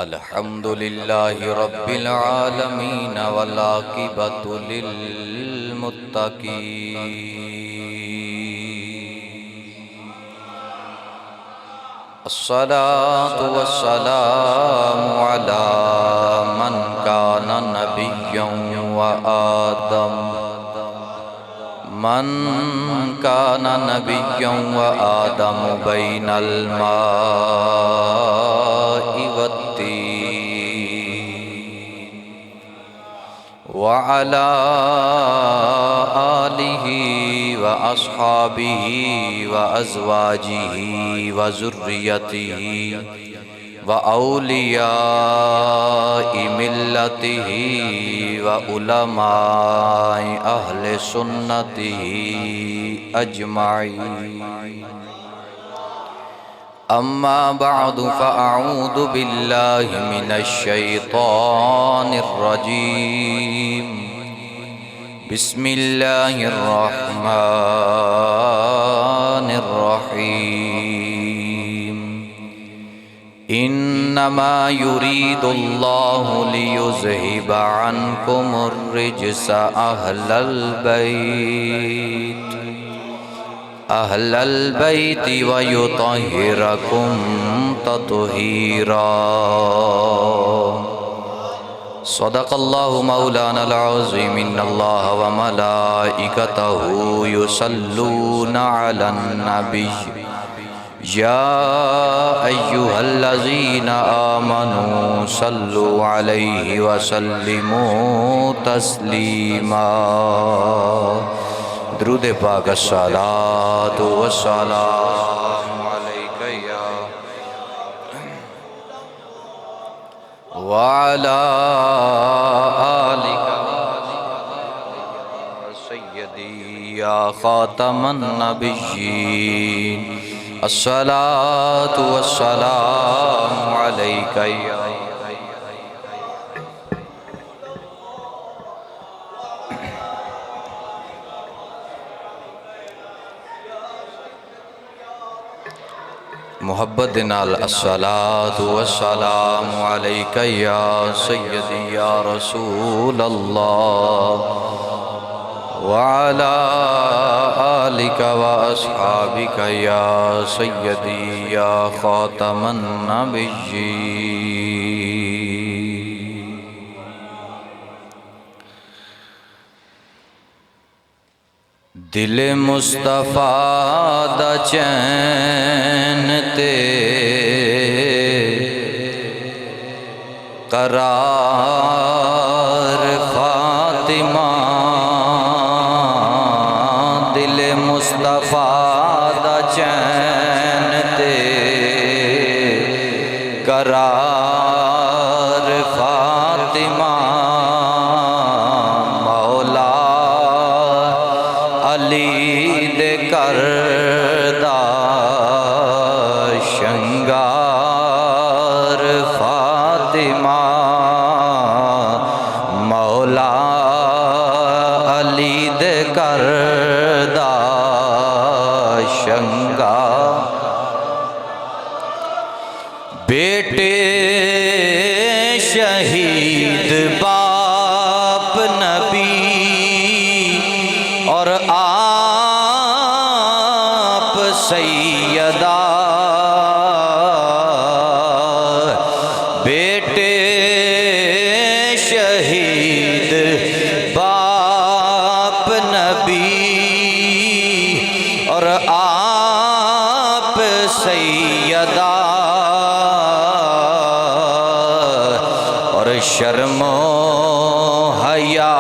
الحمد لله رب العالمين والعاقبة للمتقين. الصلاة والسلام على من كان نبيا وآدم بين الماء والطين وعلى آله وأصحابه وأزواجه وذريته وأولياء ملته وعلماء أهل سنته أجمعين. أما بعد فأعوذ بالله من الشيطان الرجيم. بسم الله الرحمن الرحيم. إنما يريد الله ليذهب عنكم الرجس أهل البيت ويطهركم تطهيرا. صدق الله مولانا العظيم. إن الله وملائكته يصلون على النبي يا أيها الذين آمنوا صلوا عليه وسلموا تسليما. درود پاک الصلاة والسلام عليك يا وعلى آلك سيدي يا خاتم النبيين. الصلاة والسلام عليك يا محبت نال. الصلاة والسلام عليك يا سيدي يا رسول الله وعلى آلك وأصحابك يا سيدي يا خاتم النبيين. دل مصطفیٰ دا چین تے قرار فاطمہ. دل مصطفیٰ دا چین تے قرار فاطمہ. مولا علی دے کردہ شنگار فاطمہ. مولا علی دے کردہ شنگار. بیٹے شہید باپ نبی اور آپ سیدہ. بیٹے شہید باپ نبی اور آپ سیدہ. اور شرم و حیا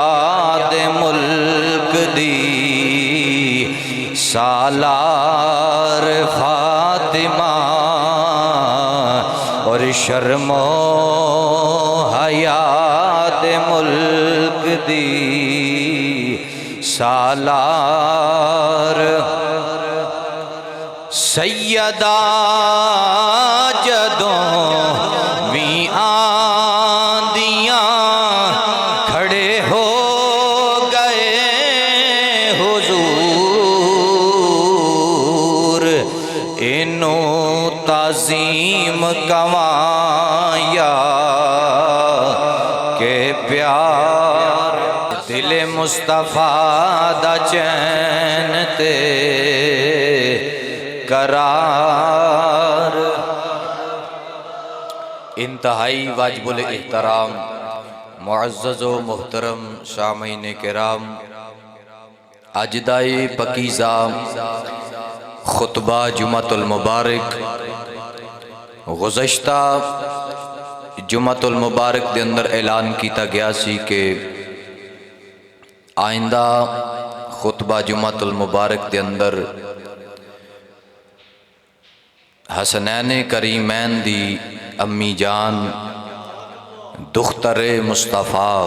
دے ملک دی سالار فاطمہ. اور شرم و حیا دے ملک دی سالار. سیدہ جدوں بھی آندیاں کھڑے ہو گئے حضور. انہوں تعظیم کواں یا پیار دل مصطفیٰ دا چین تے قرار۔ انتہائی واجب الاحترام معزز و محترم سامعین کرام، اج دا پاکیزہ خطبہ جمعۃ المبارک گزشتہ جمعۃ المبارک دے اندر اعلان کیتا گیا سی کہ آئندہ خطبہ جمعۃ المبارک دے اندر حسنین کریمین دی امی جان دختر مصطفیٰ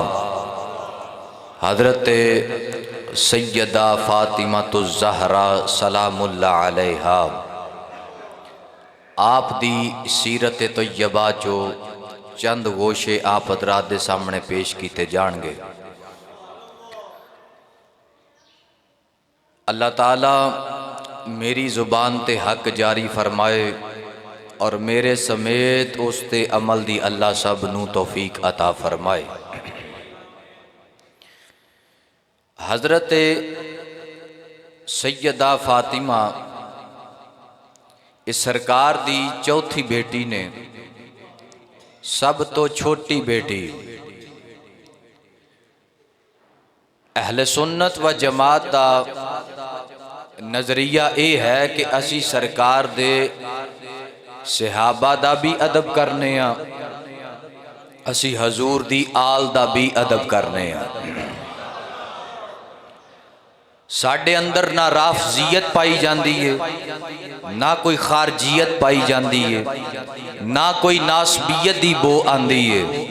حضرت سیدہ فاطمہ الزہرا سلام اللہ علیہا آپ دی سیرت طیبہ جو چند گوشے آپ حضرات دے سامنے پیش کیتے جان گے۔ اللہ تعالیٰ میری زبان تے حق جاری فرمائے اور میرے سمیت اس تے عمل دی اللہ سب نو توفیق عطا فرمائے۔ حضرت سیدہ فاطمہ اس سرکار دی چوتھی بیٹی نے، سب تو چھوٹی بیٹی۔ اہل سنت و جماعت دا نظریہ اے ہے کہ اسی سرکار دے صحابہ دا بھی ادب کرنے ہیں، اسی حضور دی آل دا بھی ادب کرنے ہیں۔ ساڑھے اندر نہ رافضیت پائی جاندی ہے، نہ کوئی خارجیت پائی جاندی ہے، نہ کوئی ناسبیت دی بو آندی ہے۔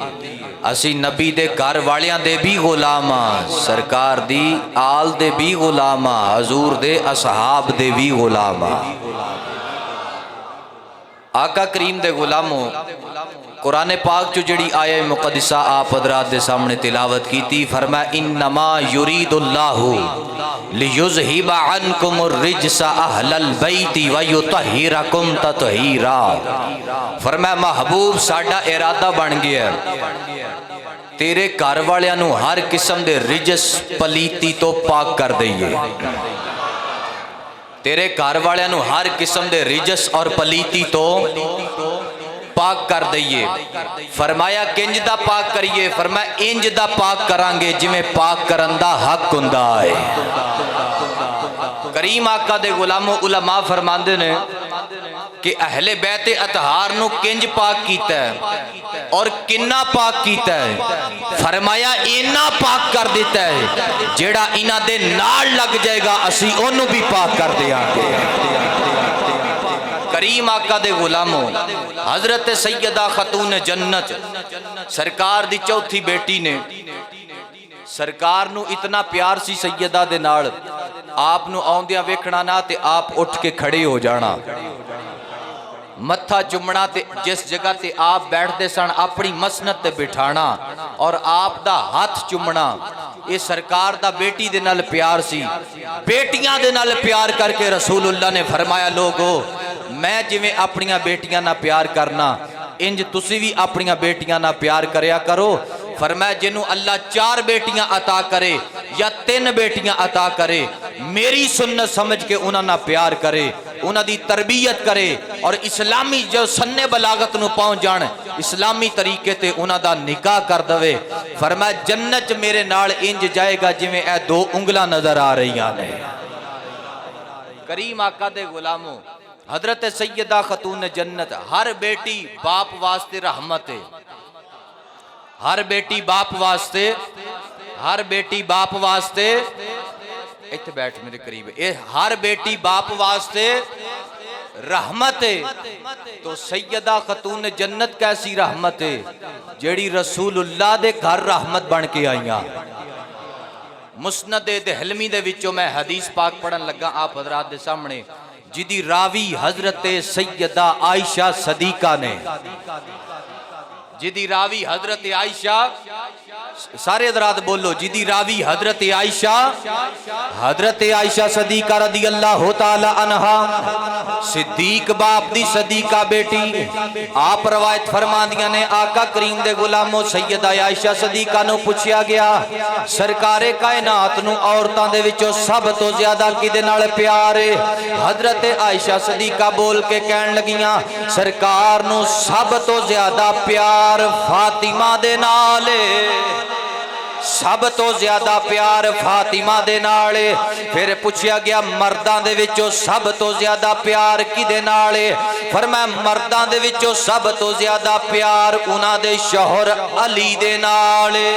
اسی نبی دے گھر والیاں دے بھی غلاماں، سرکار دی آل دے بھی غلاماں، حضور دے اصحاب دے بھی غلاماں۔ آقا کریم دے غلاموں، قرآن پاک جو جڑی آیہ مقدسہ آپ حضرات دے سامنے تلاوت کی تھی، فرمایا انما یرید اللہ لیذہب عنکم الرجس اہل البیت ویطہرکم تطہیرا۔ فرمایا محبوب ساڈا ارادہ بن گیا ہے تیرے گھر والیاں نو ہر قسم دے رجس پلیتی تو پاک کر دئیے، تیرے گھر والیاں نو ہر قسم دے رجس اور پلیتی تو پاک کر دئیے۔ فرمایا کنج دا پاک کریے، فرمایا انج دا پاک کرانگے جمیں پاک کرندہ حق ہوندا ہے۔ کریم آقا دے غلاموں علماء فرماندے نے کہ اہل بیت اطہار نو کنج پاک کیتا ہے اور کنہ پاک کیتا ہے۔ فرمایا اینا پاک کر دیتا ہے جیڑا اینا دے نال لگ جائے گا اسی انہوں بھی پاک کر دیا گے۔ کریم آقا دے غلاموں، حضرت سیدہ خاتون جنت سرکار دی چوتھی بیٹی نے، سرکار نو اتنا پیار سی سیدہ دے نال، آپ نو آؤندیاں ویکھنا نہ تے آپ اٹھ کے کھڑے ہو جانا، متھا چمنا تے جس جگہ تے آپ بیٹھ دے سن اپنی مسند تے بٹھانا اور آپ دا ہاتھ چمنا۔ یہ سرکار دا بیٹی دے نال پیار سی، بیٹیاں دے نال پیار کر کے رسول اللہ نے فرمایا لوگو میں جویں اپنیاں بیٹیاں نہ پیار کرنا انج تسی بھی اپنیاں بیٹیاں نہ پیار کریا کرو۔ فرمایا جنہوں اللہ 4 بیٹیاں عطا کرے یا 3 بیٹیاں عطا کرے، میری سنت سمجھ کے انہاں نہ پیار کرے، انہاں دی تربیت کرے اور اسلامی جو سن بلاغت نو پہنچ جان اسلامی طریقے تے انہاں دا نکاح کر دوے۔ فرمایا جنت میرے نال انج جائے گا جویں اے 2 انگلاں نظر آ رہی ہیں۔ کریم آقا دے غلاموں، حضرت سیدہ خاتون جنت ہر بیٹی باپ واسطے رحمت ہے، ہر بیٹی باپ واسطے، ہر بیٹی باپ واسطے، ایتھے بیٹھ میرے قریب، ہر بیٹی باپ واسطے رحمت ہے۔ تو سیدہ خاتون جنت کیسی رحمت ہے جیڑی رسول اللہ دے گھر رحمت بن کے آئیاں۔ مسند دہلمی دے وچوں میں حدیث پاک پڑھن لگا آپ حضرات دے سامنے، جدی راوی حضرت سیدہ عائشہ صدیقہ نے، جدی راوی حضرت عائشہ، سارے حضرات بولو، جدی راوی حضرت عائشہ صدیقہ رضی اللہ تعالی عنہا، صدیق باپ دی صدیقہ بیٹی، آپ روایت فرما دیا نے آقا کریم دے غلامو سیدہ عائشہ صدیقہ نو پوچھیا گیا سرکار کائنات نو عورتاں دے وچوں سب تو زیادہ کدے نال پیار ہے؟ حضرت عائشہ صدیقہ بول کے کہن لگیاں سرکار نو سب تو زیادہ پیار فاطمہ دے نال ہے، سب تو زیادہ پیار فاطمہ دے نال ہے۔ پھر پوچھیا گیا مرداں دے وچوں سب تو زیادہ پیار کدے نال ہے؟ فرمایا مرداں دے وچوں سب تو زیادہ پیار انہاں دے شوہر علی دے نال ہے۔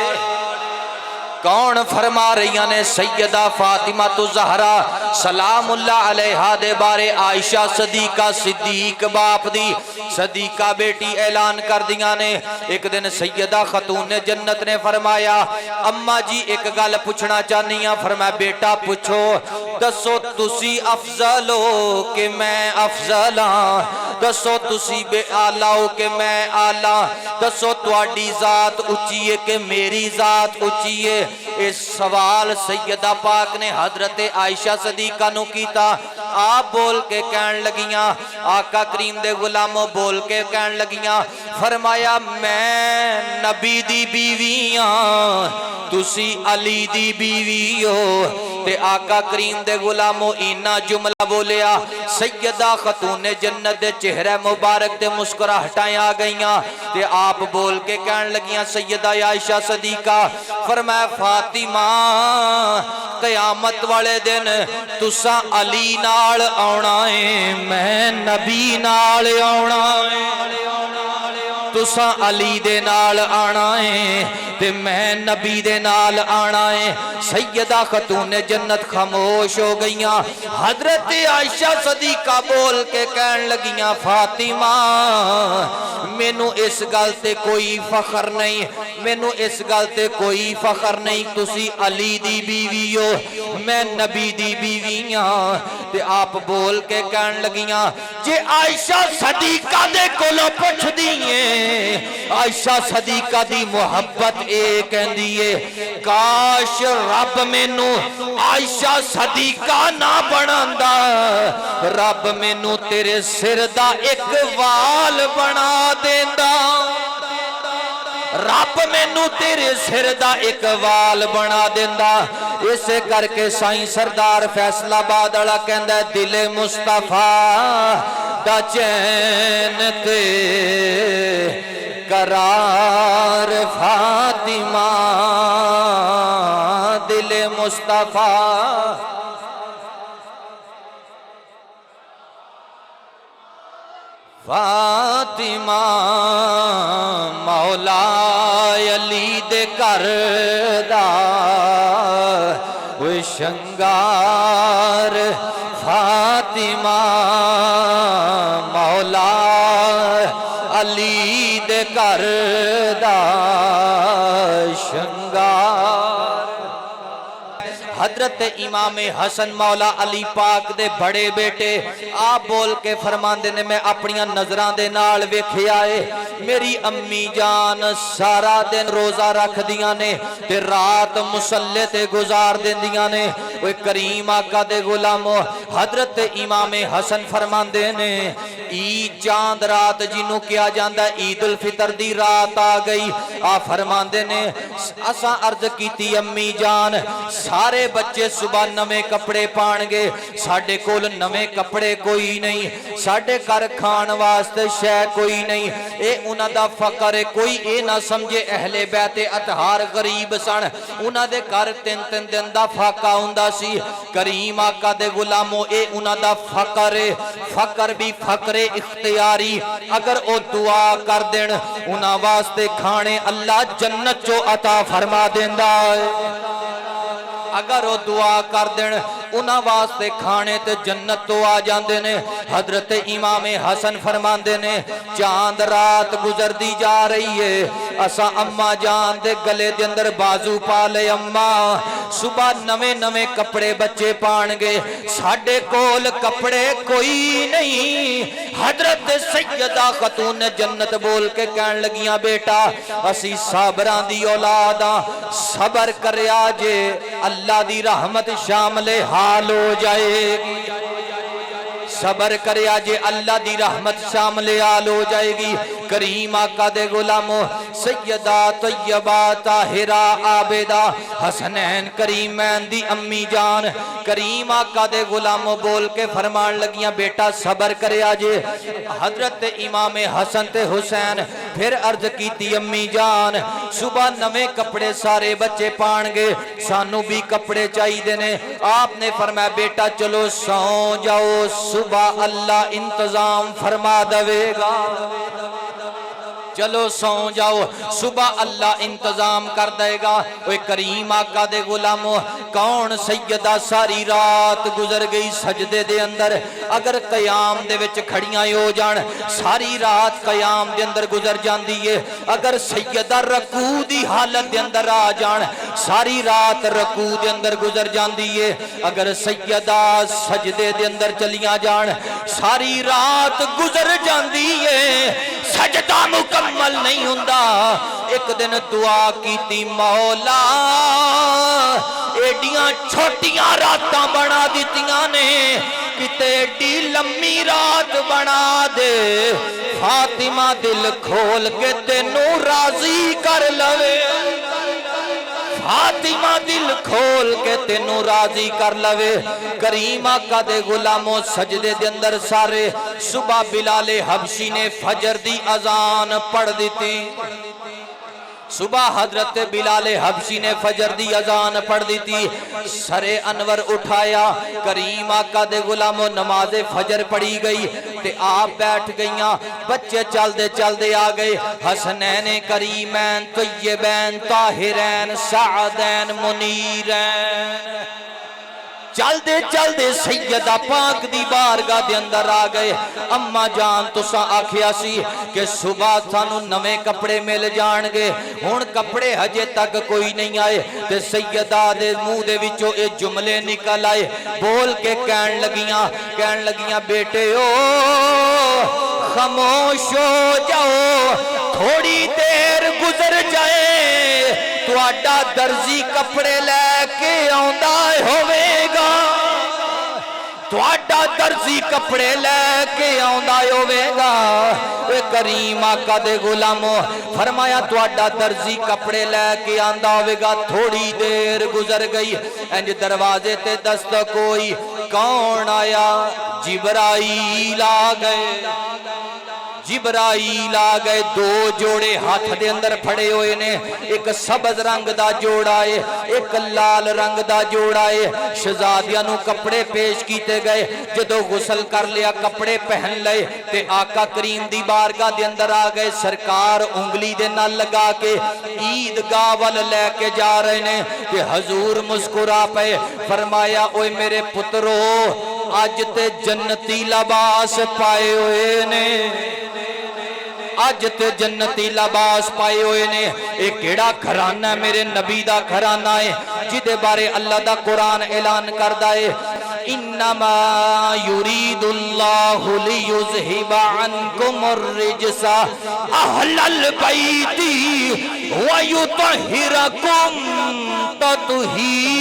کون فرما رہی نے؟ سیدہ فاطمہ زہرا سلام اللہ علیہا دے بارے عائشہ صدیقہ صدیق باپ دی صدیقہ بیٹی اعلان کر دیا نے۔ ایک دن سیدہ خاتون جنت نے فرمایا اماں جی ایک گل پوچھنا چاہنی ہاں۔ فرمایا بیٹا پوچھو، دسو تسی افضل ہو کہ میں افضل ہاں؟ دسو تسی بے آلہ ہو کہ میں آلہ؟ دسو تواڈی ذات اچھی ہے کہ میری ذات اچھی ہے؟ اس سوال سیدہ پاک نے حضرت عائشہ صدیقہ نو کیتا۔ آپ بول کے کہن لگیاں، آقا کریم دے غلاموں بول کے کہن لگیاں، فرمایا میں نبی دی بیویاں تسی علی دی بیوی ہو۔ تے آقا کریم دے غلاموں اینا جملہ بولیا، سیدہ خاتون جنت دے چہرہ مبارک دے مسکراہٹائیں آ گئیاں۔ تے آپ بول کے کہن لگیاں سیدہ عائشہ صدیقہ، فرمایا فاطمہ قیامت والے دن تساں علی نال آونا ہے، میں نبی نال آونا ہے۔ تساں علی دے نال آنا ہے تے میں نبی دے نال آنا ہے۔ سیدہ خاتون جنت خاموش ہو گئیاں۔ حضرت عائشہ صدیقہ بول کے کہن لگیاں فاطمہ مینوں اس گل تے کوئی فخر نہیں، مینوں اس گل تے کوئی فخر نہیں، تسی علی دی بیوی ہو میں نبی دی بیوی ہاں۔ تے آپ بول کے کہن لگیاں جے عائشہ صدیقہ دے کولوں پوچھ دیئے عائشہ صدیقہ دی محبت ایک اندیے کاش رب مینوں عائشہ صدیقہ نہ بناندا، رب مینوں تیرے سر دا ایک وال بنا دیندا، رب مینوں تیرے سر دا ایک وال بنا دیندا۔ اسے کر کے سائیں سردار فیصل آباد والا کہندا دل مصطفیٰ دا چین تے قرار فاطمہ، دل مصطفیٰ فاطمہ مولا علی دے گھر دا وہ شنگار، فاطمہ مولا علی دے گھر دا شنگار۔ حضرت امام حسن مولا علی پاک دے بڑے بیٹے آپ بول کے فرماندے نے میں اپنیاں نظران دے نال ویکھیا ہے میری امی جان سارا دن روزہ رکھ دیاں نے تے رات مصلے تے گزار دیندیاں نے۔ وہ کریم آقا دے غلامو حضرت امام حسن فرماندے نے عید چاند رات جنوں کیا جاندا عید الفطر دی رات آ گئی۔ آپ فرماندے نے اساں عرض کیتی امی جان سارے بچے صبح نویں کپڑے پان گے، ساڈے کول نویں کپڑے کوئی نہیں، ساڈے گھر کھان واسطے شے کوئی نہیں، اے انہاں دا فقر ہے، کوئی اے نہ سمجھے اہل بیت اطہار غریب سن، انہاں دے گھر تین تین دن دا فاقہ ہوندا سی۔ کریم آقا دے غلامو اے انہاں دا فقر ہے، فقر بھی فقر اختیاری، اگر او دعا کر دین انہاں واسطے کھانے اللہ جنت چو عطا فرما دیندا ہے، اگر وہ دعا کر دین انہاں واسطے کھانے تے جنت تو آ جاندے نے۔ حضرت امام حسن فرماندے نے چاند رات گزر دی جا رہی ہے، اسا اماں جان دے گلے دے اندر بازو پا لے اماں، صبح نویں نویں کپڑے بچے پان گے، ساڈے کول کپڑے کوئی نہیں۔ حضرت سیدہ خاتون جنت بول کے کہن لگیاں بیٹا اسی صابراں دی اولاد ہاں، صبر کریا جے اللہ دی رحمت شامل حال ہو جائے گی، صبر کریا جے اللہ دی رحمت شامل حال ہو جائے گی۔ کریم آقا دے غلامو سیدہ طیبہ طاہرہ عابدہ حسنین کریمین دی امی جان کریم آقا دے غلامو بول کے فرمان لگیاں بیٹا صبر کریا جے۔ حضرت امام حسن تے حسین پھر عرض کیتی امی جان صبح نویں کپڑے سارے بچے پان گے، سانو بھی کپڑے چاہی دینے۔ آپ نے فرمایا بیٹا چلو سو جاؤ، صبح اللہ انتظام فرما دوے گا، چلو سو جاؤ صبح اللہ انتظام کر دے گا۔ اوہ کریم آقا دے غلامو کون سیدہ ساری رات گزر گئی سجدے دے اندر، اگر قیام دے وچ کھڑیاں ہو جان ساری رات قیام دے اندر گزر جاندی ہے، اگر سیدہ رکوع دی حالت دے اندر آ جان ساری رات رکوع دے اندر گزر جاندی ہے، اگر سیدہ سجدے دے اندر چلیاں جان ساری رات گزر جاندی ہے، سجدہ مکمل نہیں ہوندا۔ ایک دن دعا کیتی مولا ایڈیاں چھوٹیاں راتاں بنا دیتیاں نے، کتے ایڈی لمبی رات بنا دے، فاطمہ دل کھول کے تینوں راضی کر لوے، فاطمہ دل کھول کے تینوں راضی کر لوے۔ کریم آقا دے غلاموں سجدے دے اندر سارے صبح بلال حبشی نے فجر دی اذان پڑھ دیتی، صبح حضرت بلال حبشی نے فجر دی اذان پڑھ دیتی، سر انور اٹھایا، کریم آقا دے غلاموں نماز فجر پڑھی گئی تے آپ بیٹھ گئیاں، بچے چل دے آ گئے، حسنین کریمین طیبین طاہرین سعدین منیرین، چل دے سیدہ پاک دی بارگاہ دے اندر آ گئے۔ اماں جان تساں آکھیا سی کہ صبح سانو نویں کپڑے مل جان گے، ہن کپڑے ہجے تک کوئی نہیں آئے، تے سیدہ دے منہ دے وچوں اے جملے نکل آئے، بول کے کہن لگیاں بیٹے او خاموش ہو جاؤ، تھوڑی دیر گزر جائے تواڈا درزی کپڑے لے کے آندا ہوے گا، تواڈا درزی کپڑے لے کے آندا ہوے گا۔ اے کریم آقا دے غلامو فرمایا تواڈا درزی کپڑے لے کے آندا ہوے گا۔ تھوڑی دیر گزر گئی، انج دروازے تے دستک ہوئی، کون آیا؟ جبرائیل آ گئے، جبرائیل آ گئے، دو جوڑے ہاتھ دے اندر پھڑے ہوئے نے، ایک سبز رنگ دا جوڑا ہے، ایک لال رنگ دا جوڑا ہے۔ شہزادیاں نو کپڑے پیش کیتے گئے، جدو غسل کر لیا کپڑے پہن لئے تے آقا کریم دی بارگاہ دے اندر آ گئے، سرکار انگلی دے نال لگا کے عید گاول لے کے جا رہے نے کہ حضور مسکرا پے، فرمایا اوے میرے پترو آج تے جنتی لباس پائے ہوئے نے، آج تے جنتی لباس پائے ہوئے نے۔ ایک کیڑا گھرانہ ہے؟ میرے نبی دا گھرانہ ہے جدے بارے اللہ دا قرآن اعلان کردہ ہے، انما یرید اللہ لیذہب عنکم الرجس اہل البیت ویطہرکم تطہیرا۔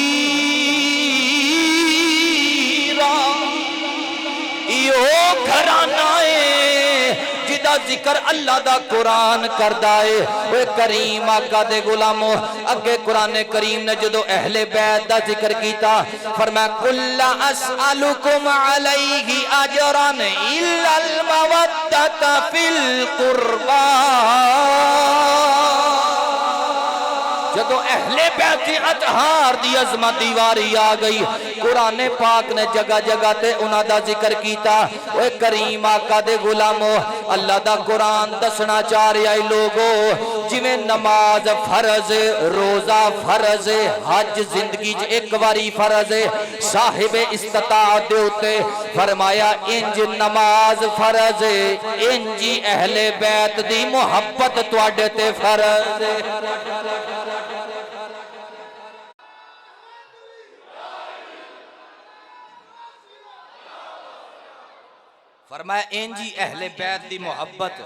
یہ گھرانہ ہے جدا ذکر اللہ دا قرآن کردہ ہے۔ وہ کریم آقا دے غلامو اگے قرآن کریم نے جدو اہل بیت دا ذکر کیتا فرمایا کُلَّ أَسْأَلُكُمْ عَلَيْهِ أَجْرًا إِلَّا الْمَوَدَّةَ فِي الْقُرْبَى جدو اہل بیت اطہار دی عظمت دی واری آ گئی قرآن پاک نے جگہ جگہ تے انہاں دا ذکر کیتا اے کریم آقا دے غلامو اللہ دا قرآن دسنا چاہ رہا ہے لوگو جویں نماز فرض روزہ فرض حج زندگی چ ایک واری فرض صاحب استطاعت دے اوتے فرمایا انج نماز فرض انجی اہل بیت دی محبت تواڈے تے فرض فرمایا انجی اہل بیت دی محبت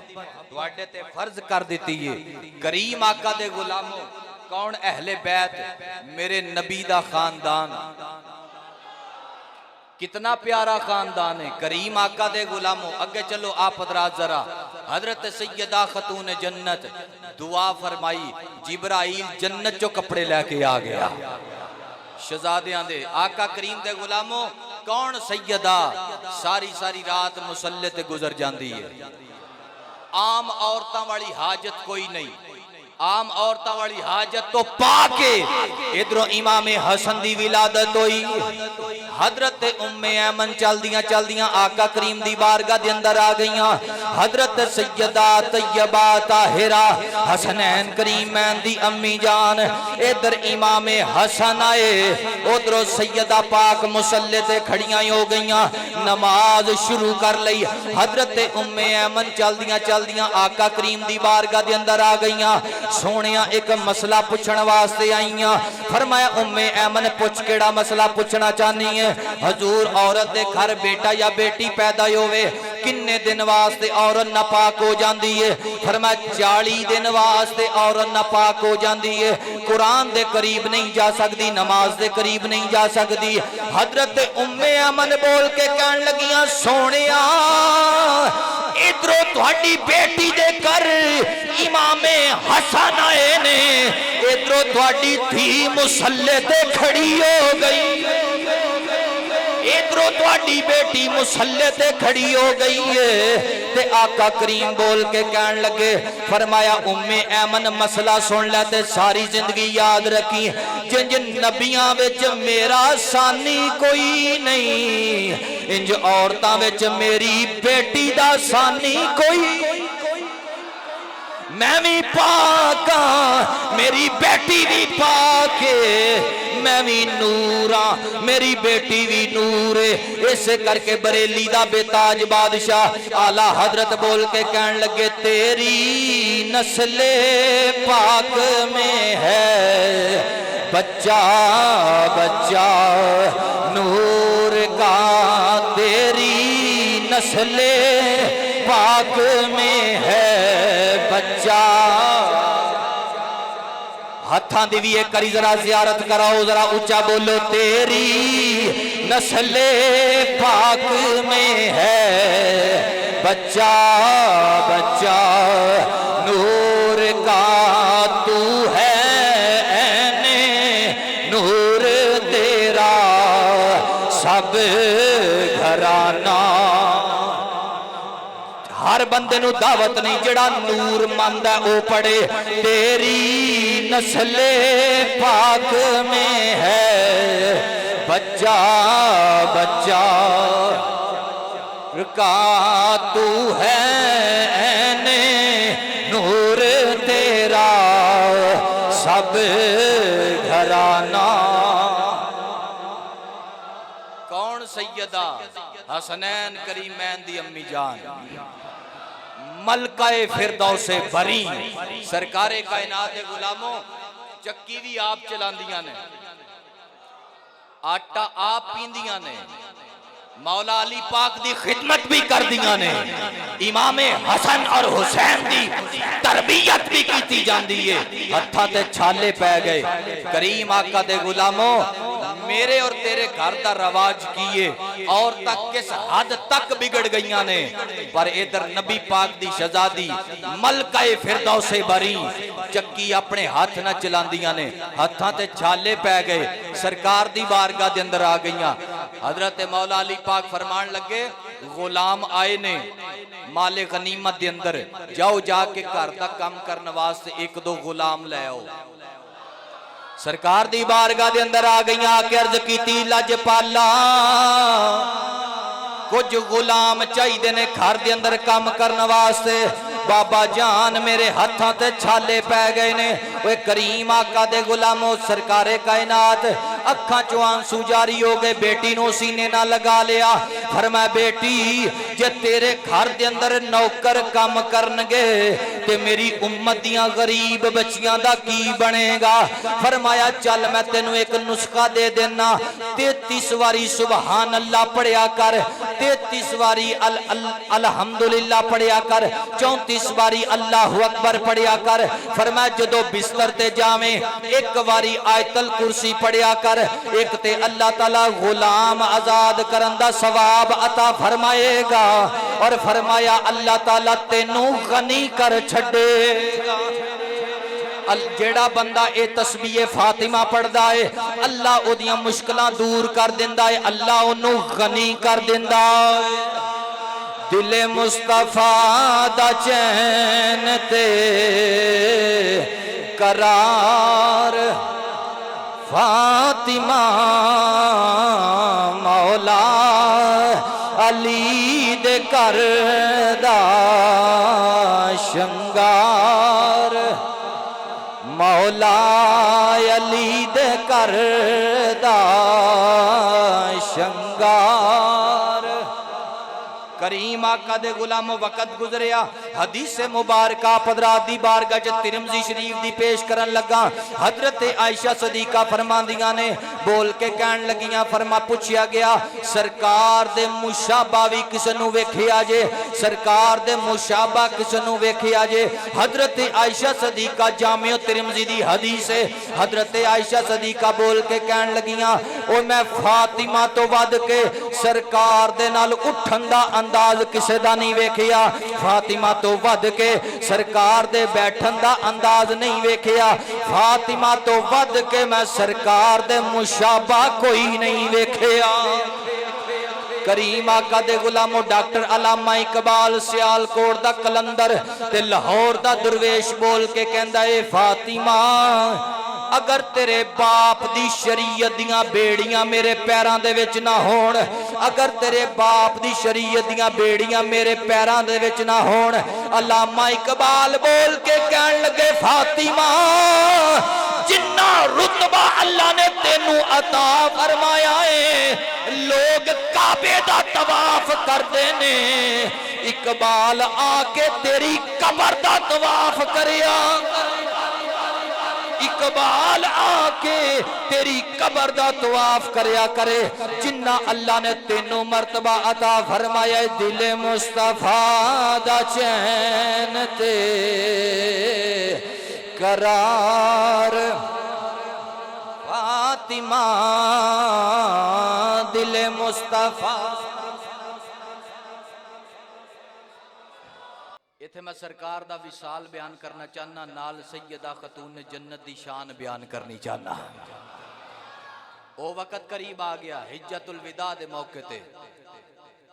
تواڈے تے فرض کر دیتی ہے کریم آقا دے غلاموں کون اہل بیت میرے نبی دا خاندان کتنا پیارا خاندان ہے کریم آقا دے غلاموں اگے چلو آپ حضرات ذرا حضرت سیدہ خاتون جنت دعا فرمائی جبرائیل جنت جو کپڑے لے کے آ گیا شہزادیاں دے آقا کریم دے غلاموں کون سیدہ ساری رات مصلی تے گزر جاندی ہے عام عورتاں والی حاجت کوئی نہیں عام عورتاں والی حاجت تو پا کے ادھروں امام حسن دی ولادت ہوئی حضرت ام ایمن چل دیاں آقا کریم دی بارگاہ دے اندر آ گئیاں حضرت سیدہ طیبہ طاہرہ حسنین کریمین دی امی جان ادھر امام حسن آئے ادھروں سیدہ پاک مصلی تے کھڑیاں ہو گئیاں نماز شروع کر لئی حضرت ام ایمن چل دیاں آقا کریم دی بارگاہ دے اندر آ گئیاں سونیاں ایک مسئلہ پوچھن واسطے آئیاں فرمایا ام ایمن پوچھ کیڑا مسئلہ پوچھنا چاہنی ہے حضور عورت دے گھر بیٹا یا بیٹی پیدا ہوئے کنے دن واسطے عورت ناپاک ہو جاندی ہے فرمایا 40 دن واسطے عورت ناپاک ہو جاندی ہے قرآن دے قریب نہیں جا سکتی نماز دے قریب نہیں جا سکتی حضرت ام ایمن بول کے کہن لگیاں سونیاں ادھروں تہاڈی بیٹی دے کر امام حسن آئے نے ادھروں تہاڈی دھی مصلی تے کھڑی ہو گئی ادھروں تہاڈی بیٹی مصلی تے کھڑی ہو گئی ہے تے آقا کریم بول کے کہن لگے فرمایا ام ایمن مسئلہ سن لے تے ساری زندگی یاد رکھی جن نبیاں وچ میرا ثانی کوئی نہیں انج عورتاں وچ میری بیٹی دا ثانی کوئی میں بھی پاکاں میری بیٹی بھی پاک ہے میں بھی نوراں میری بیٹی بھی نور ہے اسے کر کے بریلی دا بے تاج بادشاہ اعلیٰ حضرت بول کے کہن لگے تیری نسل پاک میں ہے بچہ بچہ نور کا تیری نسل پاک میں ہے بچہ ہتھاں دی بھی ایک کری ذرا زیارت کراؤ ذرا اونچا بولو تیری نسل پاک میں ہے بچہ بچہ نور کا تو ہے نور تیرا سب گھرانہ ہر بندے نو دعوت نہیں جڑا نور ماندا او پڑھے تیری نسل پاک میں ہے بچہ بچہ کا تو ہے نور تیرا سب گھرانہ کون سیدہ حسنین کریمین دی امی جان ملکہ فردوس بری سرکار کائنات غلاموں چکی بھی آپ چلاندیاں نے آٹا آپ پیندیاں نے مولا علی پاک دی خدمت بھی کر دیاں نے امام حسن اور حسین دی تربیت بھی کیتی جاندی ہے ہتھاں تے چھالے پہ گئے کریم آقا دے غلاموں میرے اور تیرے گھر دا رواج کیے اور تک کس حد تک بگڑ گئیاں نے پر ادھر نبی پاک دی شہزادی ملکہ فردوس بری چکی اپنے ہاتھ نہ چلاندیاں نے ہتھاں تے چھالے پہ گئے سرکار دی بارگاہ دے اندر آ گئیاں حضرت مولا علی پاک فرمان لگے غلام آئے نے مال غنیمت دے اندر جاؤ جا کے گھر دا کام کرنے واسطے ایک دو غلام لے آؤ سرکار دی بارگاہ دے اندر آ گئی آ کے عرض کیتی لجپالا کچھ غلام چاہیے نے گھر دے اندر کام کرنے واسطے بابا جان میرے ہاتھوں تے چھالے پے گئے نے وہ کریم آقا دے غلاموں سرکار کائنات اکھاں چوں آنسو جاری ہو گئے بیٹی نو سینے نہ لگا لیا فرمایا بیٹی جے تیرے گھر دے اندر نوکر کام کرنگے تے میری امت دیاں غریب بچیاں دا کی بنے گا فرمایا چل میں تینوں ایک نسخہ دے دینا 33 واری سبحان اللہ پڑھیا کر 33 واری الحمدللہ پڑھیا کر 34 واری اللہ اکبر پڑھیا کر فرمایا جدو بستر تے جاویں ایک واری آیت الکرسی پڑھیا کر ایک تے اللہ تعالی غلام آزاد کرن دا ثواب عطا فرمائے گا اور فرمایا اللہ تعالی تینوں غنی کر چھڑے گا جیڑا بندہ اے تسبیح فاطمہ پڑھدا ہے اللہ او دیاں مشکلاں دور کر دیندا ہے اللہ اونوں غنی کر دیندا ہے دل مصطفیٰ دا چین تے قرار فاطمہ مولا علی دے کردا شنگار مولا علی دے کردا شنگار کریم آقا دے غلاموں وقت گزریا حدیث مبارکہ حضرات دی بارگاہ چ ترمذی شریف دی پیش کرن لگا حضرت عائشہ صدیقہ فرماندیاں نے بول کے کہن لگیاں فرما پوچھیا گیا سرکار دے مشابہ وی کسے نو ویکھیا جے سرکار دے مشابہ کسے نو ویکھیا جے حضرت عائشہ صدیقہ جامع ترمذی دی حدیث ہے حضرت عائشہ صدیقہ بول کے کہن لگیاں او میں فاطمہ تو ود کے سرکار دے نال اٹھن دا انداز کسے دا نہیں ویکھیا فاطمہ تو ود کے سرکار دے بیٹھن دا انداز نہیں ویکھیا فاطمہ تو ود کے میں سرکار دے مشابہ کوئی نہیں ویکھیا کریم آقا دے غلاموں ڈاکٹر علامہ اقبال سیال کوٹ دا کلندر تے لاہور دا درویش بول کے کہندا اے فاطمہ اگر تیرے باپ دی شریعت دیاں بیڑیاں میرے پیران دے وچ نہ ہون اگر تیرے باپ دی شریعت دیاں بیڑیاں میرے پیران دے وچ نہ ہون علامہ اقبال بول کے کہن لگے فاطمہ جنہ رتبہ اللہ نے تینوں عطا فرمایا ہے لوگ کعبے دا طواف کر دینے اقبال آ کے تیری قبر دا طواف کریا اقبال آ کے تیری قبر دا طواف کریا کرے جنہ اللہ نے تینوں مرتبہ عطا فرمایا دل مصطفیٰ دا چین تے قرار فاطمہ دل مصطفیٰ ایتھے میں سرکار دا وصال بیان کرنا چاہنا نال سیدہ خاتون جنت دی شان بیان کرنی چاہنا او وقت قریب آ گیا حجت الوداع دے موقع تے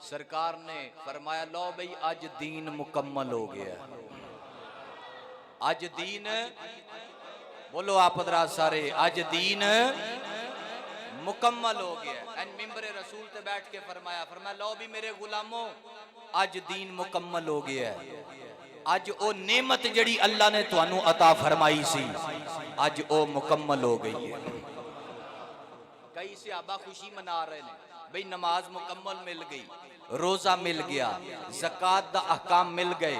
سرکار نے فرمایا لو بھئی آج دین مکمل ہو گیا آج دین بولو آپ حضرات سارے آج دین مکمل ہو گیا این ممبر رسول تے بیٹھ کے فرمایا لو بھی میرے غلاموں آج دین مکمل ہو گیا ہے آج او نعمت جڑی اللہ نے توانو عطا فرمائی سی آج او مکمل ہو گئی ہے کئی صحابہ خوشی منا رہے ہیں بھئی نماز مکمل مل گئی روزہ مل گیا زکوٰۃ دا احکام مل گئے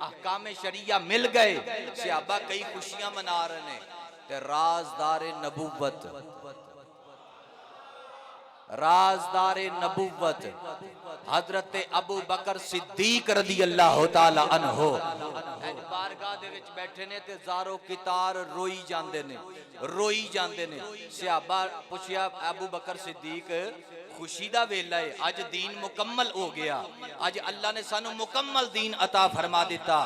احکام شریعہ مل گئے صحابہ کئی خوشیاں منا رہے ہیں تے رازدار نبوت حضرت ابو بکر صدیق رضی اللہ تعالی عنہ بارگاہ دے وچ بیٹھے نے تے زارو کتار روئی جاندے نے صحابہ پوچھیا ابو بکر صدیق خوشی دا ویلا ہے آج دین مکمل ہو گیا آج اللہ نے سانو مکمل دین عطا فرما دیتا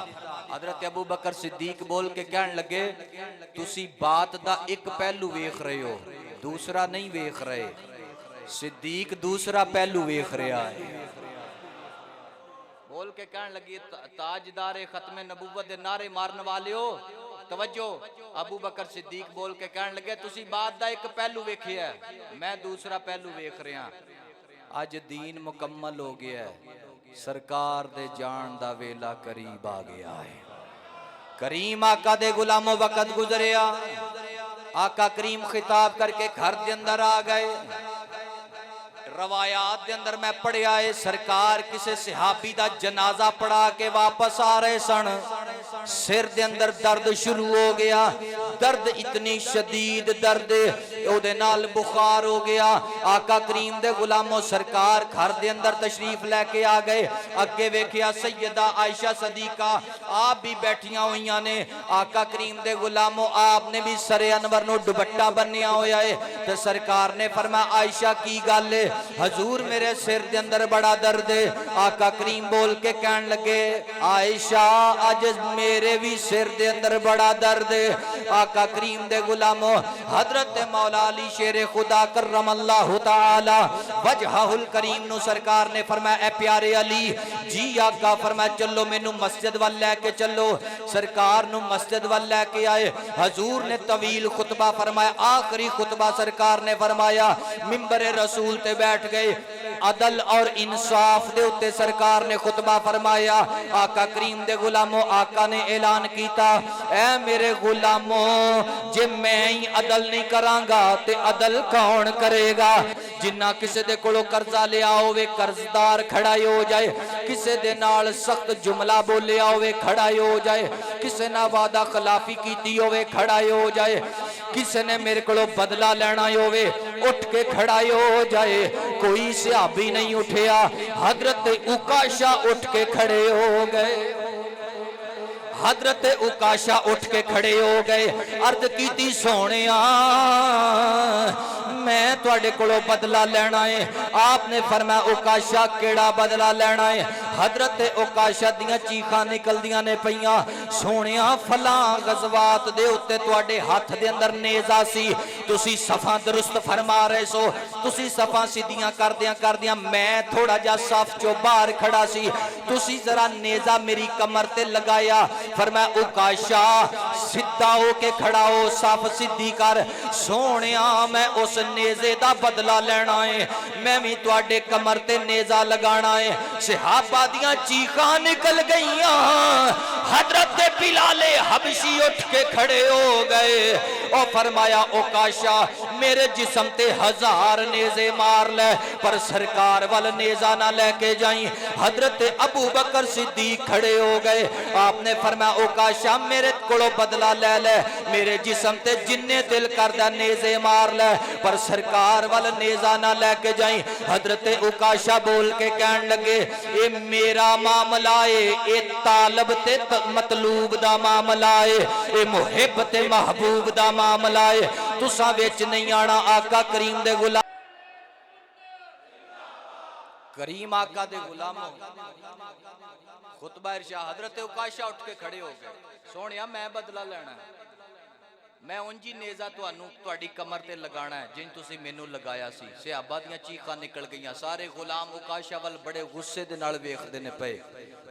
حضرت ابو بکر صدیق بول کے کہن لگے تسی بات دا ایک پہلو ویکھ رہے ہو دوسرا نہیں ویکھ رہے صدیق دوسرا پہلو ویکھ رہا ہے بول کے کہن لگی تاجدار ختم نبوت دے نعرے مارن والے ہو توجہ ابو بکر صدیق بول کے کہنے لگے تسی بات دا ایک پہلو ویکھیا ہے میں دوسرا پہلو ویکھ رہا اج دین مکمل ہو گیا ہے سرکار دے جان دا ویلا قریب آ گیا ہے کریم آقا دے غلاموں وقت گزریا آقا کریم خطاب کر کے گھر دے اندر آ گئے روایات دے اندر میں پڑھیا ہے سرکار کسے صحابی دا جنازہ پڑھا کے واپس آ رہے سن سر دے اندر درد شروع ہو گیا درد اتنی شدید درد او دے نال بخار ہو گیا آقا کریم دے غلاموں سرکار گھر دے اندر تشریف لے کے آ گئے اگے ویکھیا سیدہ عائشہ صدیقہ آپ بھی بیٹھیاں ہوئیاں نے آقا کریم دے غلاموں آپ نے بھی سر انور نو دوپٹہ بنیا ہویا ہے تے سرکار نے فرمایا عائشہ کی گل ہے حضور میرے سر دے اندر بڑا درد ہے آقا کریم بول کے کہن لگے عائشہ آج میرے بھی سر دے اندر بڑا درد ہے آقا کریم دے غلاموں حضرت مولا علی شیر خدا کرم اللہ تعالی وجہہ الکریم نو سرکار نے فرمایا اے پیارے علی جی آقا فرمایا چلو مینوں مسجد وال لے کے چلو سرکار نو مسجد وال لے کے آئے حضور نے طویل خطبہ فرمایا آخری خطبہ سرکار نے فرمایا منبر رسول تے بیٹھ گئے عدل اور انصاف دے اتے سرکار نے خطبہ فرمایا آقا کریم دے غلاموں آقا نے اعلان کیتا اے میرے غلاموں جے میں ہی عدل نہیں کرانگا تے عدل کون کرے گا جنہ کسے دے کولو قرضہ لیا ہوئے قرضدار کھڑائی ہو جائے کسے دے نال سخت جملہ بولیا ہوئے کھڑائی ہو جائے کسے نہ وعدہ خلافی کیتی ہوئے کھڑائی ہو جائے کسے نے میرے کولو بدلہ لینا ہوئے اٹھ کے کھڑائی ہو جائے کوئی صحابی نہیں اٹھیا حضرت عکاشہ اٹھ کے کھڑے ہو گئے حضرت عکاشہ اٹھ کے کھڑے ہو گئے عرض کیتی سونیا میں تواڈے کولوں بدلہ لینا ہے آپ نے فرمایا عکاشہ کیڑا بدلہ لینا ہے حضرت عکاشہ دیاں چیخاں نکل دیاں نے پیاں سونیا فلاں غزوات دے اتے تواڈے ہاتھ دے اندر نیزہ سی تسی صفاں درست فرما رہے سو تسی صفاں سیدھیاں کر دیاں میں تھوڑا جا صف چو باہر کھڑا سی تسی ذرا نیزہ میری کمر تے لگایا فرمایا عکاشہ سدھا ہو کے کھڑا ہو صف سدھی کر سونیا میں اس نیزے دا بدلہ لینا ہے میں بھی تواڈے کمر تے نیزہ لگانا ہے صحابہ دیاں چیخاں نکل گئیاں حضرت بلال حبشی اٹھ کے کھڑے ہو گئے اور فرمایا عکاشہ میرے جسم تے 1000 نیزے مار لے پر سرکار وال نیزہ نہ لے کے جائیں حضرت ابو بکر صدیق کھڑے ہو گئے آپ نے فرمایا عکاشہ میرے کولو بدلہ لے لے میرے جسم تے جننے دل کردہ نیزے مار لے پر سرکار وال نیزہ نہ لے کے جائیں حضرت عکاشہ بول کے کہن لگے اے میرا معاملہ ہے اے طالب تے مطلوب دا معاملہ ہے اے محب تے محبوب دا معاملہ ہے تساں وچ نہیں آنا آقا کریم دے غلام کریم آقا دے غلاموں خطبہ ارشاد حضرت عکاشہ اٹھ کے کھڑے ہو گئے سونیا میں بدلہ لینا ہے میں انجی نیزہ تواڈی کمر تے لگانا ہے جن تسی مینوں لگایا سی صحابہ دیاں چیخاں نکل گئیاں سارے غلام عکاشہ وال بڑے غصے دے نال ویکھدے نے پئے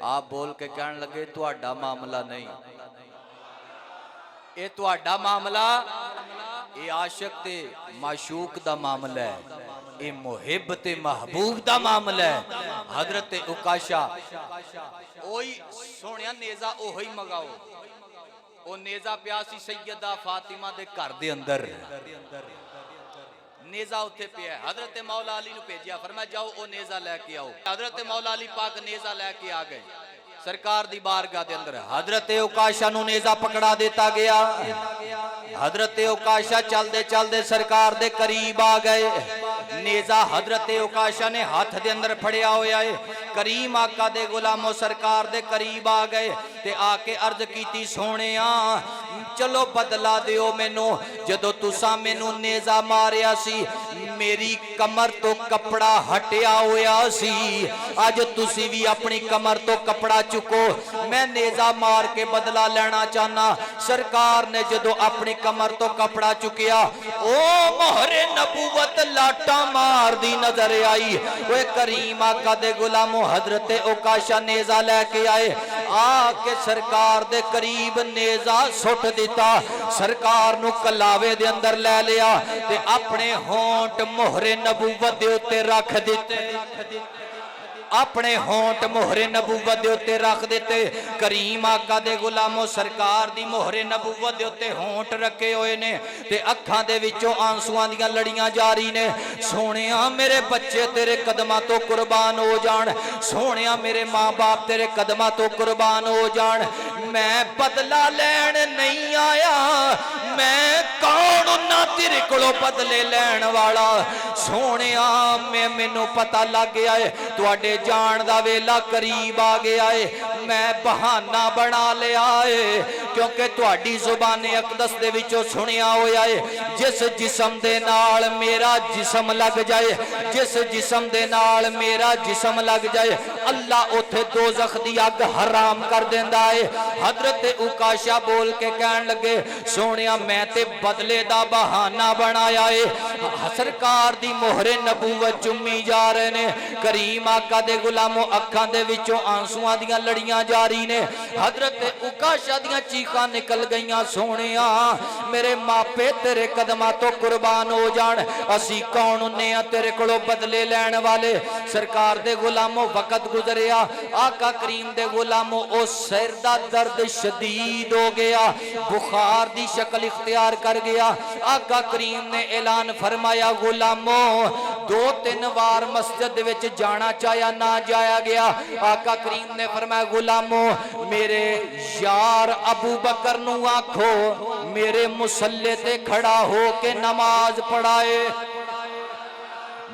آپ بول کے کہن لگے تواڈا معاملہ نہیں اے تواڈا معاملہ اے عاشق تے معشوق دا معاملہ ہے اے محب تے محبوب دا معاملہ ہے حضرت عکاشہ اوہی سونیا نیزہ اوہی مگاؤ او نیزہ پیاسی سیدہ فاطمہ دے گھر دے اندر نیزہ اٹھے پیا ہے حضرت مولا علی نو بھیجیا فرمایا جاؤ او نیزہ لے کے آؤ حضرت مولا علی پاک نیزہ لے کے آ گئے سرکار دی بارگاہ دے اندر حضرت عکاشہ نو نیزہ پکڑا دیتا گیا حضرت عکاشہ چل دے سرکار دے قریب آ گئے نیزہ حضرت عکاشہ نے ہاتھ دے اندر پھڑیا ہویا ہے کریم آقا دے غلاموں سرکار دے قریب آ گئے تے آ کے عرض کیتی سونیاں چلو بدلا دیو مینوں جدو تساں مینوں نیزہ ماریا سی میری کمر تو کپڑا ہٹیا ہویا سی آج تسی بھی اپنی کمر تو کپڑا چکو میں نیزہ مار کے بدلا لینا چاہنا سرکار نے جدو اپنی کمر تو کپڑا چکیا او مہر نبوت لاٹا مار دی نظر آئی وہ کریم آقا دے غلاموں حضرت عکاشہ نیزہ لے کے آئے آ کے سرکار دے قریب نیزہ سٹ دیتا سرکار نو کلاوے دے اندر لے لیا تے اپنے ہونٹ مہر نبوت دے اتے رکھ دیتے اپنے ہونٹ مہر نبوت دے اتے رکھ دیتے کریم آقا دے غلامو سرکار دی مہر نبوت دے اتے ہونٹ رکھے ہوئے نے تے اکھاں دے وچوں آنسواں دیاں لڑیاں جاری نے سونیاں میرے بچے تیرے قدماں تو قربان ہو جان سونیاں میرے ماں باپ تیرے قدماں تو قربان ہو جان میں بدلہ لین نہیں آیا میں کون نہ تیرے کولوں بدلے لین والا سونیاں مینوں پتہ لگ گیا ہے تواڈے جان دا ویلا قریب آ گیا ہے میں بہانہ بنا لیا ہے کیونکہ تواڈی زبان اقدس دے وچوں سنیا ہویا ہے جس جسم دے نال میرا جسم لگ جائے جس جسم دے نال میرا جسم لگ جائے اللہ اوتھے دوزخ دی اگ حرام کر دیندا ہے حضرت اوکاشا بول کے کہن لگے سونیا میں تے بدلے دا بہانہ بنایا ہے سرکار دی مہر نبوت چمی جا رہے نے کریم آقا دے غلامو اکھاں دے وچوں آنسواں دیاں لڑیاں جاری نے حضرت اوکاشا دیاں چیخاں نکل گئیاں سونیا میرے ماپے تیرے قدماں تو قربان ہو جان اسی کون نے تیرے کولوں بدلے لین والے سرکار دے غلامو وقت گزریا آقا کریم دے غلامو او سر دا درد شدید ہو گیا بخار دی شکل اختیار کر گیا آقا کریم نے اعلان فرمایا غلامو 2-3 بار مسجد وچ جانا چاہیا نہ جایا گیا آقا کریم نے فرمایا غلامو میرے یار ابو بکر نو آکھو میرے مصلی تے کھڑا ہو کے نماز پڑھائے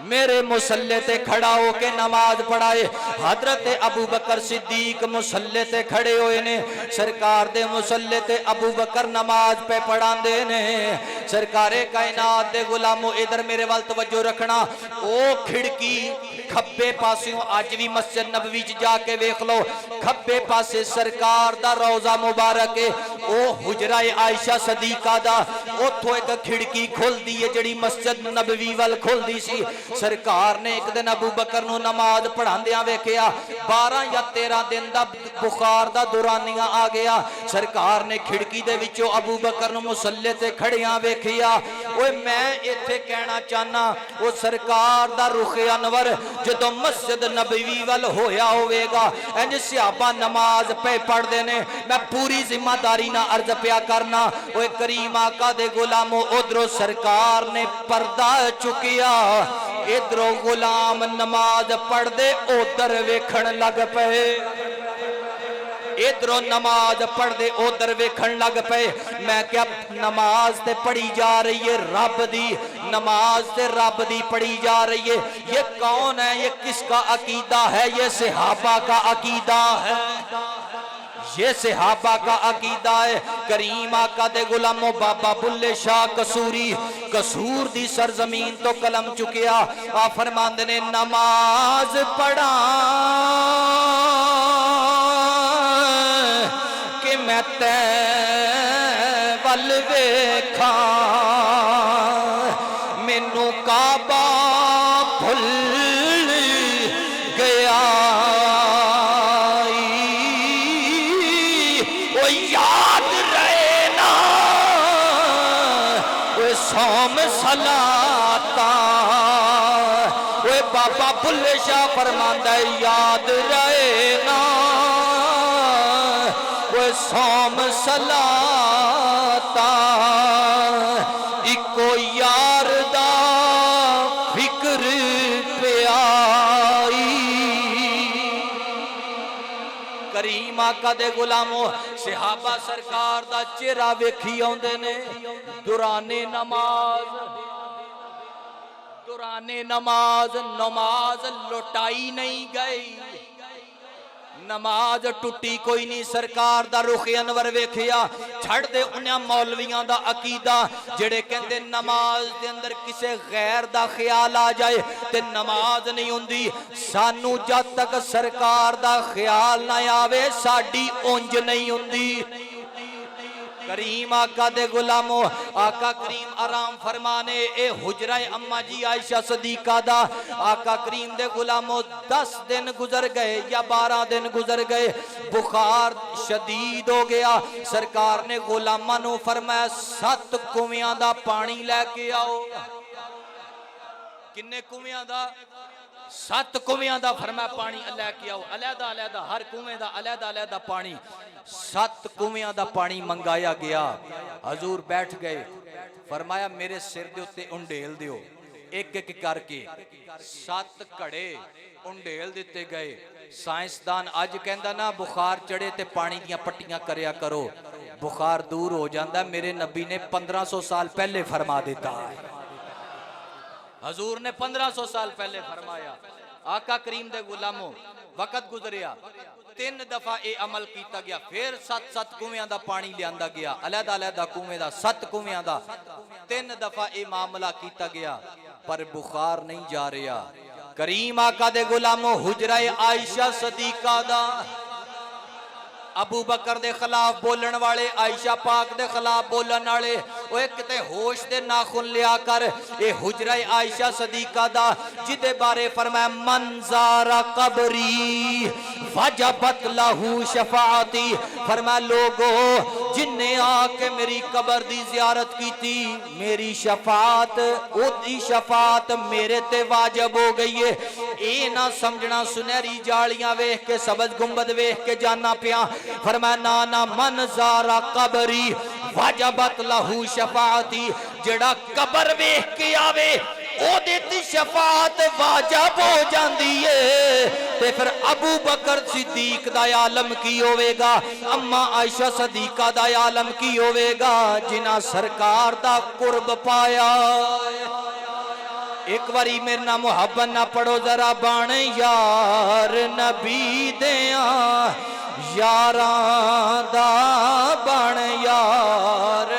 میرے مصلی تے کھڑا ہو کے نماز پڑھائے حضرت ابو بکر صدیق مصلی تے کھڑے ہوئے نے سرکار دے مصلی تے ابو بکر نماز پہ پڑھان دے نے سرکار کائنات دے غلامو ادھر میرے وال توجہ رکھنا او کھڑکی کھبے پاسیوں آج بھی مسجد نبوی جا کے ویکھ لو کھبے پاسے سرکار دا روضہ مبارک ہے او حجرہ عائشہ صدیقہ دا اوتھوں ایک کھڑکی کھل دی ہے جڑی مسجد نبوی وال کھل دی سی سرکار نے ایک دن ابو بکر نو نماز پڑھاندیاں ویکھیا 12 یا 13 دن دا بخار دا دورانیاں آ گیا سرکار نے کھڑکی دے وچوں ابو بکر نو مصلی تے کھڑیاں ویکھیا اوے میں ایتھے کہنا چاہنا او سرکار دا رخ انور جدوں مسجد نبوی وال ہویا ہوئے گا انج صحابہ نماز پہ پڑھ دینے میں پوری ذمہ داری نہ عرض پیا کرنا اوے کریم آقا دے غلامو ادھروں سرکار نے پردہ چکیا ادھروں غلام نماز پڑھ دے ادھر ویکھن لگ پئے ادھروں نماز پڑھ دے ادھر ویکھن لگ پئے میں کیا نماز تے پڑھی جا رہی ہے رب دی نماز تے رب دی پڑھی جا رہی ہے یہ کون ہے یہ کس کا عقیدہ ہے یہ صحابہ کا عقیدہ ہے یہ صحابہ کا عقیدہ ہے کریم آقا دے غلامو بابا بلے شاہ قصوری قصور دی سرزمین تو قلم چکیا آپ فرماندے نے نماز پڑھا کہ میں تے ول ویکھاں مینوں کعبہ بھل گیا وہ یاد رہے نا وہ سوم صلاتا وہ بابا بلے شاہ فرماندہ یاد رہے نا وہ سوم صلاتا اکو یار دا فکر پیائی کریم آقا دے غلامو صحابہ سرکار دا چہرہ ویکھی آندے نے دوران نماز نماز لٹائی نہیں گئی نماز ٹوٹی کوئی نہیں سرکار دا رخ انور ویکھیا چھڑ دے انہاں مولویاں دا عقیدہ جڑے کہندے نماز دے اندر کسے غیر دا خیال آ جائے تے نماز نہیں ہوندی سانو جد تک سرکار دا خیال نہ آوے ساڈی اونج نہیں ہوندی کریم آقا دے غلامو آقا کریم آرام فرمانے اے حجرہ اماں جی عائشہ صدیقہ دا آقا کریم دے غلامو 10 دن گزر گئے یا 12 دن گزر گئے بخار شدید ہو گیا. سرکار نے غلاماں نو فرمایا 7 کنویاں دا پانی لے کے آؤ. کنے کنویاں دا؟ 7 کنویاں دا فرمایا پانی لے کے آؤ. علیحدہ علیحدہ ہر کنویں دا علیحدہ علیحدہ پانی. 7 کنویاں دا پانی منگایا گیا. حضور بیٹھ گئے. فرمایا میرے سر دے اتے انڈیل دیو. ایک ایک کر کے 7 کڑے انڈیل دیتے گئے. سائنسدان اج کہندا نا بخار چڑھے تے پانی دیاں پٹیاں کریا کرو. بخار دور ہو جاندا. میرے نبی نے 1500 سال پہلے فرما دیتا ہے. حضور نے 1500 سال پہلے فرمایا. آقا کریم دے غلاموں وقت گزریا 3 دفعہ اے عمل کیتا گیا. پھر 7 کنویاں دا پانی لیاندا گیا. علیحدہ علیحدہ کنویں دا 7 کنویاں دا 3 دفعہ اے معاملہ کیتا گیا پر بخار نہیں جا رہا. کریم آقا دے غلاموں حجرہ عائشہ صدیقہ دا ابو بکر دے خلاف بولن والے عائشہ پاک دے خلاف بولن والے اوے کتے ہوش دے ناخن لیا کر. اے حجرہ عائشہ صدیقہ دا جدے بارے فرمایا من زار قبری وجبت لہو شفاعتی. فرمایا لوگو جن نے آ کے میری قبر دی زیارت کی تھی میری شفاعت او دی شفاعت میرے تے واجب ہو گئی ہے. اے نہ سمجھنا سنہری جالیاں ویکھ کے سبز گنبد ویکھ کے جانا پیا. فرمایا نانا من زارا قبری واجبت لہو شفاعتی. جڑا قبر ویکھ کے آوے او دیتی شفاعت واجب ہو جاندی ہے. تے پھر ابو بکر صدیق دا عالم کی ہوئے گا, اما عائشہ صدیقہ دا عالم کی ہوئے گا جنہ سرکار دا قرب پایا. ایک واری میرے نام محبت نہ پڑھو ذرا بان یار نبی دیاں یاراں دا بان یار.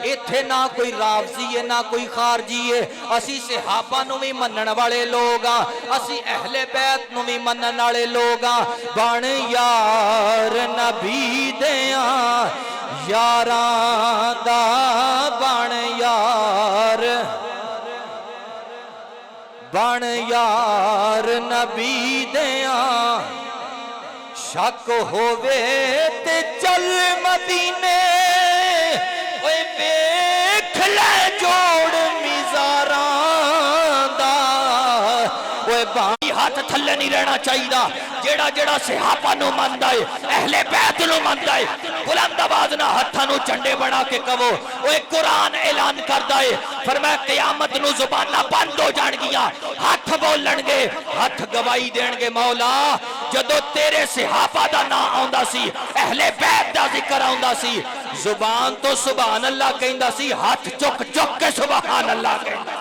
ایتھے نہ کوئی رافضی ہے نہ کوئی خارجی ہے. اسی صحابہ نو بھی منن والے لوگ ہاں, اسی اہل بیت نو بھی منن والے لوگ ہاں. بان یار نبی دیاں یاراں دا بان یار بان یار نبی دیاں. شک ہووے تے چل مدینے اوے ویکھ لے جوڑ میزاراں دا. اوے بھائی ہاتھ تھلے نہیں رہنا چاہیے. جیڑا جیڑا صحابہ نو مندا ہے اہل بیت نو مندا ہے بلند آواز نہ ہتھاں نو جھنڈے بنا کے کہو. اوے قرآن اعلان کردا ہے فرمایا قیامت نو زباناں بند ہو جان گیاں ہاتھ بولن گے ہاتھ گواہی دین گے. مولا جدو تیرے صحابہ دا نام آوندا سی اہل بیت دا ذکر آوندا سی زبان تو سبحان اللہ کہندا سی ہاتھ چک چک کے سبحان اللہ کہندا.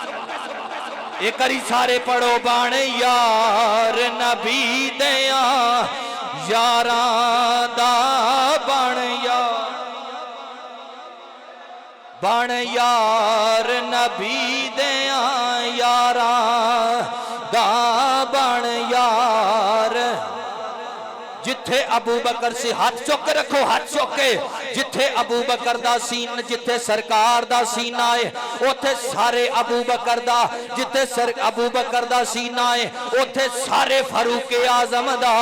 ایک اری سارے پڑھو بان یار نبی دیاں یاراں دا بان یار بان یار نبی دیاں یاراں دا بان یار. جتھے ابو بکر سے ہاتھ چوک رکھو ہاتھ چوکے. جتھے ابو بکر دا سین جتھے سرکار دا سینہ ہے اوتھے سارے ابو بکر دا. جتھے ابو بکر دا سینہ ہے اوتھے سارے فاروق اعظم دا.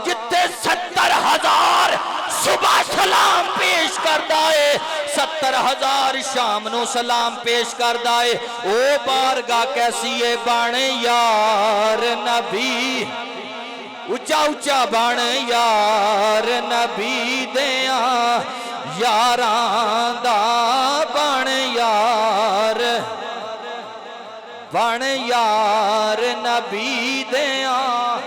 جتھے 70,000 صبح سلام پیش کردا ہے 70,000 شام نو سلام پیش کردا ہے. او بارگاہ کیسی ہے بان یار نبی اچا اچا بان یار نبی دیاں یاراں دا بان یار بان یار نبی دیاں.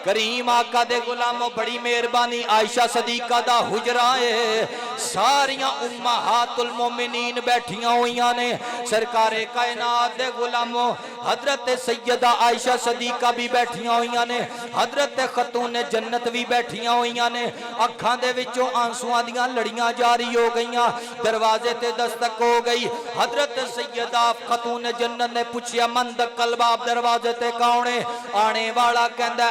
کریم آقا دے غلاموں بڑی مہربانی. عائشہ صدیقہ دا حجرہ ہے ساریاں امہات المومنین بیٹھیاں ہوئیاں نے. سرکار کائنات دے غلاموں حضرت سیدہ عائشہ صدیقہ بھی بیٹھیاں ہوئیاں نے. حضرت خاتون جنت بھی بیٹھیاں ہوئیاں نے. اکھاں دے وچوں آنسواں دیاں لڑیاں جاری ہو گئیاں. دروازے تے دستک ہو گئی. حضرت سیدہ خاتون جنت نے پوچھیا من دکل باب دروازے تے کون ہے؟ آنے والا کہندا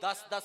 10-10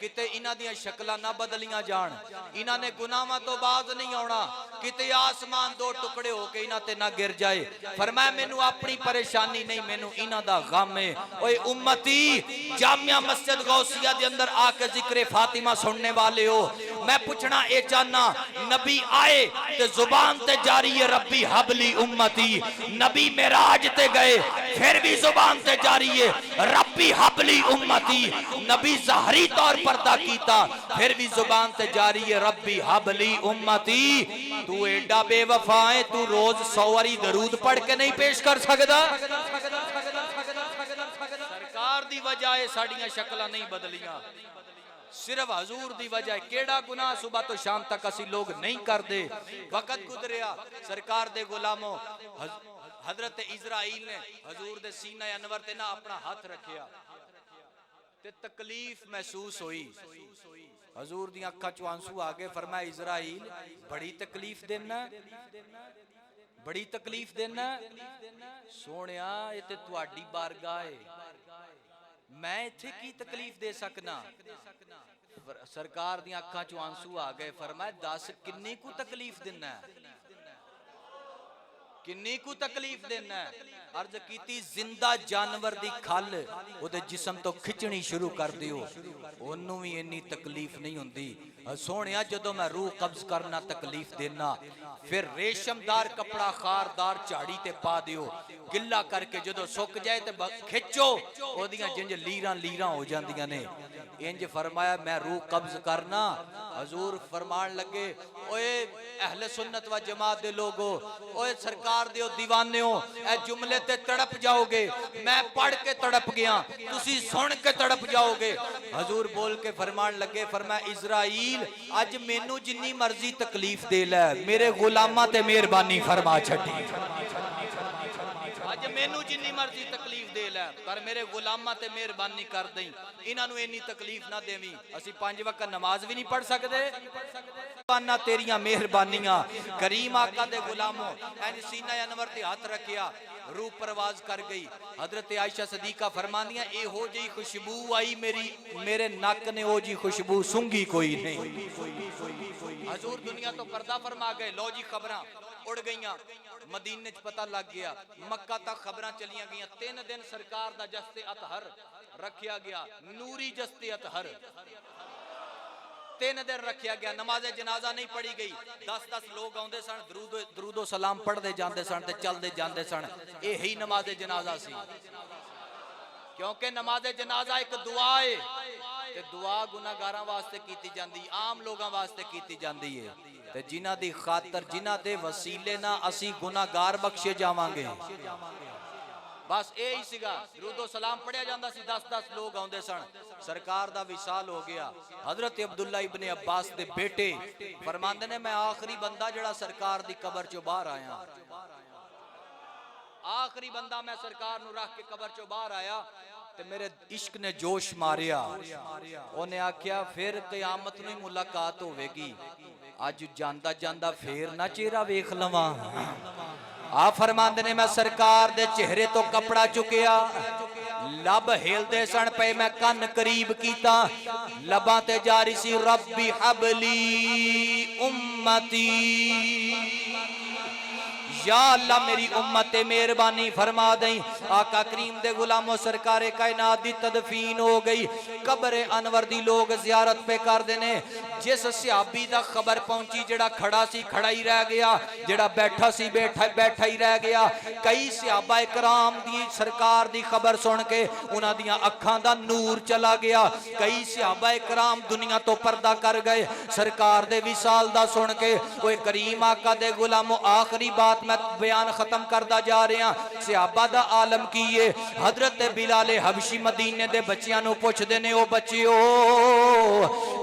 کتے انہاں دیاں شکلاں نہ بدلیاں جان انہاں نے گناہاں تو باز نہیں آنا کتے آسمان دو ٹکڑے ہو کے انہاں تے نہ گر جائے فرمایا مینوں اپنی پریشانی نہیں مینوں انہاں دا غم ہے اوے امتی جامعہ مسجد غوثیہ دے اندر آ کے ذکر فاطمہ سننے والے ہو میں پوچھنا اے چاہنا نبی آئے تے زبان تے جاری ہے ربی حبلی امتی نبی معراج تے گئے پھر بھی زبان تے جاری ہے ربی حبلی امتی نبی ظاہری طور پر دا کیتا پھر بھی زبان تے جاری ہے ربی حبلی امتی تو ایڈا بے وفا ہے تو روز 100 واری درود پڑھ کے نہیں پیش کر سکدا سرکار دی وجہ ہے ساڑیاں شکلہ نہیں بدلیاں صرف حضور دی وجہ ہے کیڑا گناہ صبح تو شام تک اسی لوگ نہیں کر دے وقت گزریا سرکار دے غلاموں حضرت اسرائیل نے حضور دے سینہ انور تے نہ اپنا ہاتھ رکھیا تے تکلیف محسوس ہوئی حضور دی اکھاں چوں آنسو آگے فرمایا اسرائیل بڑی تکلیف دینا بڑی تکلیف دینا سونیا یہ تے تواڈی بارگاہ ہے میں اتھے کی تکلیف دے سکنا سرکار دی اکھاں چوں آنسو آ گئے فرمایا 10 کنی کو تکلیف دینا ہے کنی کو تکلیف دینا ہے عرض کیتی زندہ جانور دی کھل وہ دے جسم تو کھچنی شروع کر دیو انہوں ہی انی تکلیف نہیں ہوندی سونیا جدو میں روح قبض کرنا تکلیف دینا پھر ریشم دار کپڑا خاردار چاڑی تے پا دیو گلہ کر کے جدو سک جائے تے کھچو وہ دیاں جنج لیران لیران ہو جاندیاں نے انج فرمایا میں روح قبض کرنا حضور فرمان لگے اوے اہل سنت و جماعت دے لوگو اوے سرکار دیو دیوانیوں اے جملے تے تڑپ جاؤ گے میں پڑھ کے تڑپ گیا تسی سن کے تڑپ جاؤ گے حضور بول کے فرمان لگے فرمایا اسرائیل اج مینوں جنی مرضی تکلیف دے لے میرے غلاماں تے مہربانی فرما چھڈی اج مینوں جنی مرضی تکلیف دے لے پر میرے غلاماں تے مہربانی کر دیں انہاں نوں اینی تکلیف نہ دیویں اسی 5 وقت نماز بھی نہیں پڑھ سکدے بانا تیریاں مہربانیاں کریم آقا دے غلاموں این سینہ انور تے ہاتھ رکھیا روح پرواز کر گئی حضرت عائشہ صدیقہ فرمانیاں اے ہو جی خوشبو آئی میرے ناک نے ہو جی خوشبو سنگی کوئی نہیں حضور دنیا تو پردہ فرما گئے لو جی خبراں اڑ گئیاں مدینے چ پتہ لگ گیا مکہ تک خبراں چلیاں گئیاں 3 دن سرکار دا جستے اطہر رکھیا گیا نوری جستے اطہر 3 دن رکھیا گیا نماز جنازہ نہیں پڑھی گئی 10 لوگ آندے سن درود و سلام پڑھ دے جاندے سن تے چل دے جاندے سن اے ہی نماز جنازہ سی کیونکہ نماز جنازہ ایک دعا ہے تے دعا گناہگاراں واسطے کیتی جاندی عام لوگاں واسطے کیتی جاندی ہے تے جنہاں دی خاطر جنہاں دے وسیلے نہ اسی گناہگار بخشے جاواں گے بس اے ہی سگا درود و سلام پڑھیا جاندا سی 10 لوگ آندے سن سرکار دا وصال ہو گیا حضرت عبداللہ ابن عباس دے بیٹے فرماندے نے میں آخری بندہ جڑا سرکار دی قبر چوں باہر آیا آخری بندہ میں سرکار نو رکھ کے قبر چوں باہر آیا تے میرے عشق نے جوش ماریا انہیں آکھیا پھر قیامت نو ملاقات ہوے گی اج جاندا جاندا پھر نہ چہرہ ویکھ لواں آپ فرماندے نے میں سرکار دے چہرے تو کپڑا چکیا لب ہیل دے سن پہ میں کن قریب کیتا لباں تے جاری سی ربی حبلی امتی یا اللہ میری امت مہربانی فرما دیں آقا کریم دے غلاموں سرکار کائنات دی تدفین ہو گئی قبر انور دی لوگ زیارت پہ کر دینے جس صحابی دا خبر پہنچی جڑا کھڑا سی کھڑا ہی رہ گیا جڑا بیٹھا سی بیٹھا ہی رہ گیا کئی صحابہ کرام دی سرکار دی خبر سن کے انہاں دیاں اکھاں دا نور چلا گیا کئی صحابہ کرام دنیا تو پردہ کر گئے سرکار دے وصال دا سن کے وہ کریم آقا دے غلاموں آخری بات میں بیان ختم کردہ جا رہے ہیں صحابہ دا عالم کیے حضرت بلال حبشی مدینے دے بچیاں نو پوچھ دینے او بچیو